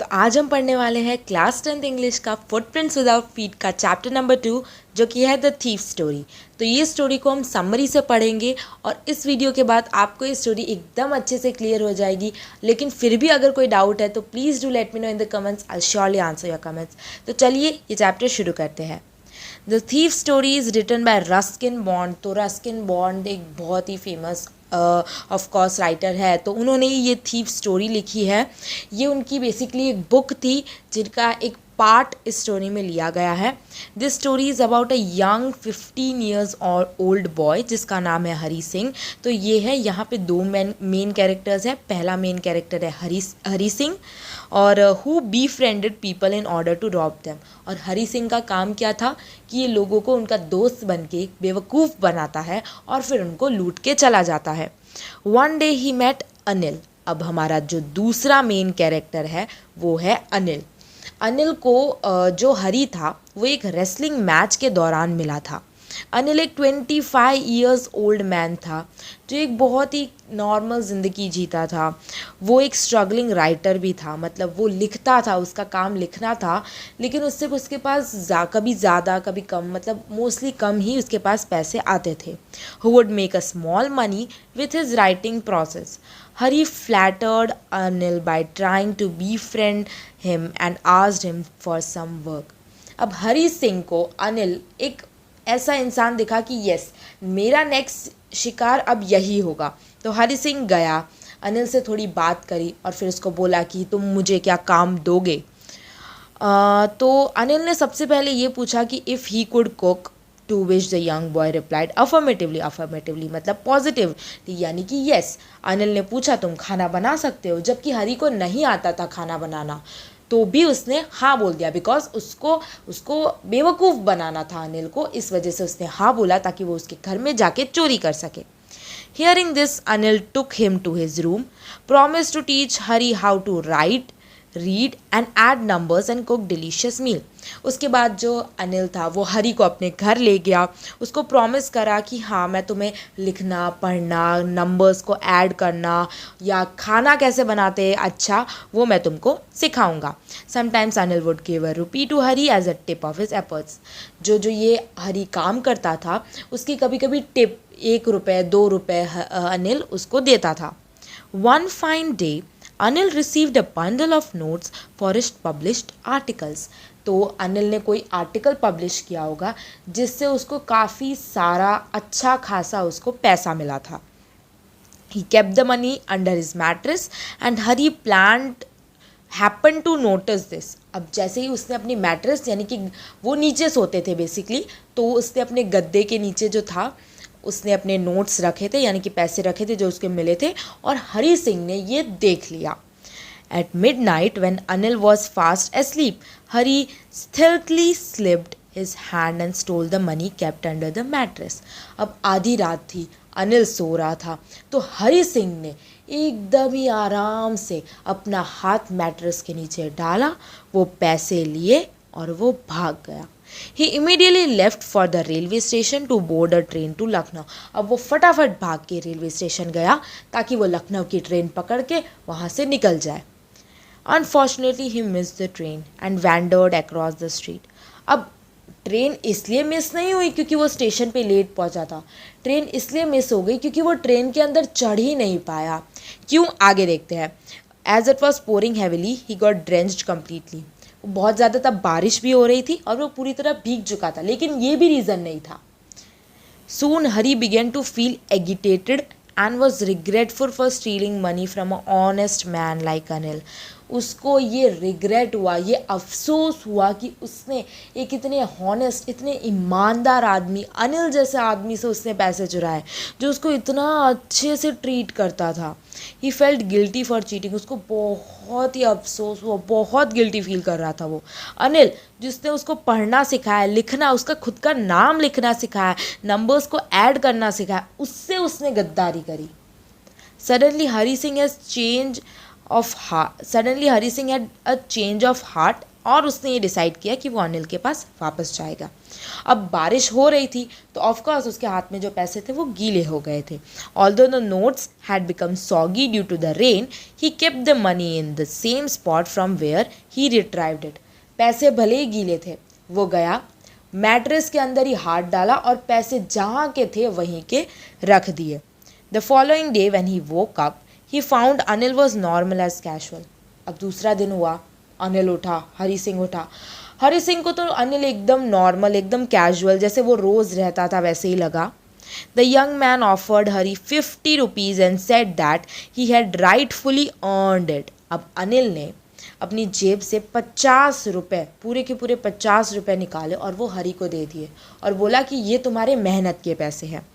तो आज हम पढ़ने वाले हैं क्लास 10th इंग्लिश का फुटप्रिंट्स विदाउट फीट का चैप्टर नंबर 2 जो कि है द थीफ स्टोरी। तो ये स्टोरी को हम समरी से पढ़ेंगे और इस वीडियो के बाद आपको ये स्टोरी एकदम अच्छे से क्लियर हो जाएगी। लेकिन फिर भी अगर कोई डाउट है तो please do let me know in the comments, I surely answer your comments. तो चलिए ये चैप्टर शुरू करते हैं। The thief story is written by Ruskin Bond. तो रस्किन बॉन्ड एक बहुत ही फेमस ऑफ कोर्स राइटर है, तो उन्होंने ये थीफ स्टोरी लिखी है। ये उनकी बेसिकली एक बुक थी जिनका एक पार्ट इस स्टोरी में लिया गया है। This story is about a young 15 years और ओल्ड बॉय जिसका नाम है हरी सिंह। तो ये है, यहाँ पे दो मेन कैरेक्टर्स हैं। पहला मेन कैरेक्टर है हरी सिंह और who befriended people in order to rob them. और हरी सिंह का काम क्या था कि ये लोगों को उनका दोस्त बन के बेवकूफ़ बनाता है और फिर उनको लूट के चला जाता है। One day he met Anil. अब हमारा जो दूसरा मेन कैरेक्टर है वो है अनिल। अनिल को जो हरी था वो एक रेसलिंग मैच के दौरान मिला था। अनिल एक 25 ईयर्स ओल्ड मैन था जो एक बहुत ही नॉर्मल ज़िंदगी जीता था। वो एक स्ट्रगलिंग राइटर भी था, मतलब वो लिखता था, उसका काम लिखना था, लेकिन उससे उसके पास कभी ज़्यादा कभी कम, मतलब मोस्टली कम ही उसके पास पैसे आते थे। Who would make a small money with his writing process. Hari flattered Anil by trying to befriend him and asked him for some work. अब हरी सिंह को अनिल एक ऐसा इंसान दिखा कि यस, मेरा नेक्स्ट शिकार अब यही होगा। तो हरी सिंह गया, अनिल से थोड़ी बात करी और फिर उसको बोला कि तुम मुझे क्या काम दोगे। तो अनिल ने सबसे पहले ये पूछा कि if he could cook, to which the young boy replied affirmatively मतलब पॉजिटिव, यानी कि यस। अनिल ने पूछा तुम खाना बना सकते हो, जबकि हरी को नहीं आता था खाना बनाना, तो भी उसने हाँ बोल दिया बिकॉज उसको बेवकूफ़ बनाना था अनिल को। इस वजह से उसने हाँ बोला ताकि वो उसके घर में जाके चोरी कर सके। Hearing this, Anil took him to his room, promised to teach Hari how to write, read and add numbers and cook delicious meal। उसके बाद जो अनिल था वो हरी को अपने घर ले गया, उसको प्रॉमिस करा कि हाँ मैं तुम्हें लिखना, पढ़ना, नंबर्स को ऐड करना या खाना कैसे बनाते हैं अच्छा वो मैं तुमको सिखाऊंगा। Sometimes Anil would give a rupee to Hari as a tip of his efforts. जो ये हरी काम करता था उसकी कभी कभी टिप 1 रुपये 2 रुपये अनिल उसको देता था। One fine day Anil received a bundle of notes for his published articles. तो अनिल ने कोई आर्टिकल पब्लिश किया होगा जिससे उसको काफ़ी सारा अच्छा खासा उसको पैसा मिला था। He kept the money under his mattress and Hari planned happen to notice this. अब जैसे ही उसने अपनी मैट्रेस, यानी कि वो नीचे सोते थे बेसिकली, तो उसने अपने गद्दे के नीचे जो था उसने अपने नोट्स रखे थे, यानी कि पैसे रखे थे जो उसके मिले थे, और हरी सिंह ने ये देख लिया। At midnight when Anil was fast asleep, Hari stealthily slipped his hand and stole the money kept under the mattress. अब आधी रात थी, अनिल सो रहा था, तो हरी सिंह ने एकदम ही आराम से अपना हाथ मैट्रेस के नीचे डाला, वो पैसे लिए और वो भाग गया। He immediately left for the railway station to board a train to Lucknow। अब वो फटाफट भाग के रेलवे स्टेशन गया ताकि वो लखनऊ की ट्रेन पकड़ के वहाँ से निकल जाए। Unfortunately he missed the train and wandered across the street। अब ट्रेन इसलिए मिस नहीं हुई क्योंकि वो स्टेशन पे लेट पहुंचा था, ट्रेन इसलिए मिस हो गई क्योंकि वो ट्रेन के अंदर चढ़ ही नहीं पाया। क्यों, आगे देखते हैं। As it was pouring heavily he got drenched completely. बहुत ज़्यादा तब बारिश भी हो रही थी और वो पूरी तरह भीग चुका था, लेकिन ये भी रीज़न नहीं था। Soon Hari began to feel agitated and was regretful for stealing money from a honest man like Anil. उसको ये रिग्रेट हुआ, ये अफसोस हुआ कि उसने एक इतने हॉनेस्ट, इतने ईमानदार आदमी, अनिल जैसे आदमी से उसने पैसे चुराए जो उसको इतना अच्छे से ट्रीट करता था। He felt guilty for cheating. उसको बहुत ही अफसोस हुआ, बहुत गिल्टी फील कर रहा था वो। अनिल जिसने उसको पढ़ना सिखाया, लिखना, उसका खुद का नाम लिखना सिखाया, नंबर्स को ऐड करना सिखाया, उससे उसने गद्दारी करी। Suddenly Hari Singh had a change of heart और उसने ये डिसाइड किया कि वो अनिल के पास वापस जाएगा। अब बारिश हो रही थी तो ऑफकोर्स उसके हाथ में जो पैसे थे वो गीले हो गए थे। Although the notes had become soggy due to the rain, he kept the money in the same spot from where he retrieved it. पैसे भले ही गीले थे, वो गया मैट्रेस के अंदर ही हाथ डाला और पैसे जहाँ के थे वहीं के रख दिए। The following day when he woke up he found Anil was normal as casual. अब दूसरा दिन हुआ, अनिल उठा, हरी सिंह उठा। हरी सिंह को तो अनिल एकदम नॉर्मल, एकदम कैजुअल, जैसे वो रोज़ रहता था वैसे ही लगा। The young man offered Hari 50 rupees and said that he had rightfully earned it. अब अनिल ने अपनी जेब से 50 रुपये, पूरे के पूरे 50 रुपये निकाले और वो हरी को दे दिए और बोला कि ये तुम्हारे मेहनत के पैसे हैं।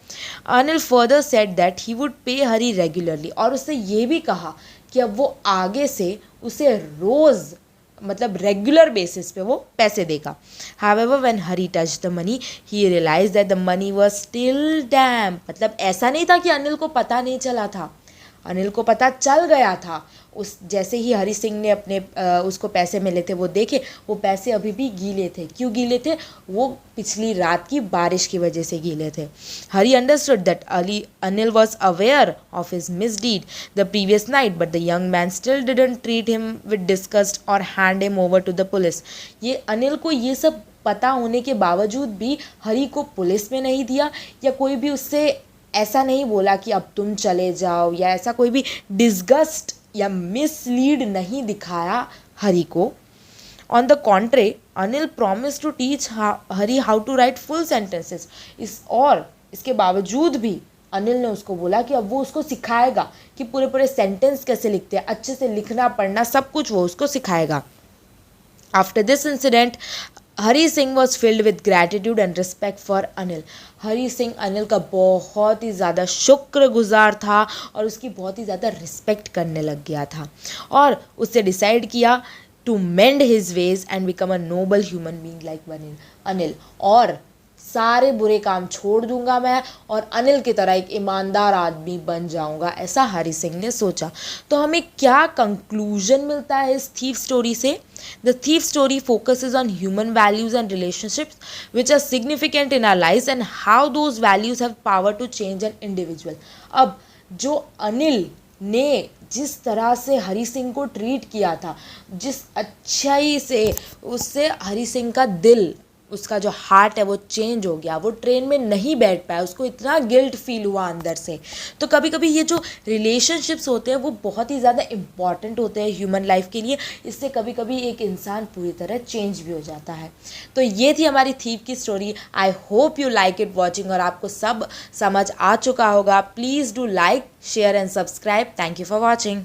Anil further said that he would पे हरी रेगुलरली, और उसने ये भी कहा कि अब वो आगे से उसे रोज़, मतलब रेगुलर बेसिस पे वो पैसे देगा। However when Hari touch the money he realise that the money was still damp. मतलब ऐसा नहीं था कि अनिल को पता नहीं चला था, अनिल को पता चल गया था। उस जैसे ही हरी सिंह ने अपने उसको पैसे मिले थे वो देखे, वो पैसे अभी भी गीले थे। क्यों गीले थे? वो पिछली रात की बारिश की वजह से गीले थे। Hari understood that Anil was aware of his misdeed the previous night, but the young man still didn't treat him with disgust और hand him over to the police. ये अनिल को ये सब पता होने के बावजूद भी हरी को पुलिस में नहीं दिया, या कोई भी उससे ऐसा नहीं बोला कि अब तुम चले जाओ, या ऐसा कोई भी डिस्गस्ट या मिसलीड नहीं दिखाया हरी को। On the contrary Anil promise to teach Hari how to write full sentences. इसके बावजूद भी अनिल ने उसको बोला कि अब वो उसको सिखाएगा कि पूरे पूरे सेंटेंस कैसे लिखते हैं, अच्छे से लिखना पढ़ना सब कुछ वो उसको सिखाएगा। After this incident Hari Singh was filled with gratitude and respect for Anil. Hari Singh Anil का बहुत ही ज़्यादा शुक्रगुजार था और उसकी बहुत ही ज़्यादा रिस्पेक्ट करने लग गया था, और उससे डिसाइड किया to mend his ways and become a noble human being like Anil. और सारे बुरे काम छोड़ दूंगा मैं और अनिल की तरह एक ईमानदार आदमी बन जाऊंगा, ऐसा हरी सिंह ने सोचा। तो हमें क्या कंक्लूजन मिलता है इस थीफ स्टोरी से? The thief story focuses on human values and relationships which are significant in our lives and how those values have power to change an individual. अब जो अनिल ने जिस तरह से हरी सिंह को ट्रीट किया था, जिस अच्छाई से उससे हरी सिंह का दिल, उसका जो हार्ट है वो चेंज हो गया। वो ट्रेन में नहीं बैठ पाया, उसको इतना गिल्ट फील हुआ अंदर से। तो कभी कभी ये जो रिलेशनशिप्स होते हैं वो बहुत ही ज़्यादा इम्पॉर्टेंट होते हैं ह्यूमन लाइफ के लिए। इससे कभी कभी एक इंसान पूरी तरह चेंज भी हो जाता है। तो ये थी हमारी थीफ की story. I hope you like it watching, और आपको सब समझ आ चुका होगा। Please do like, share and subscribe. Thank you for watching.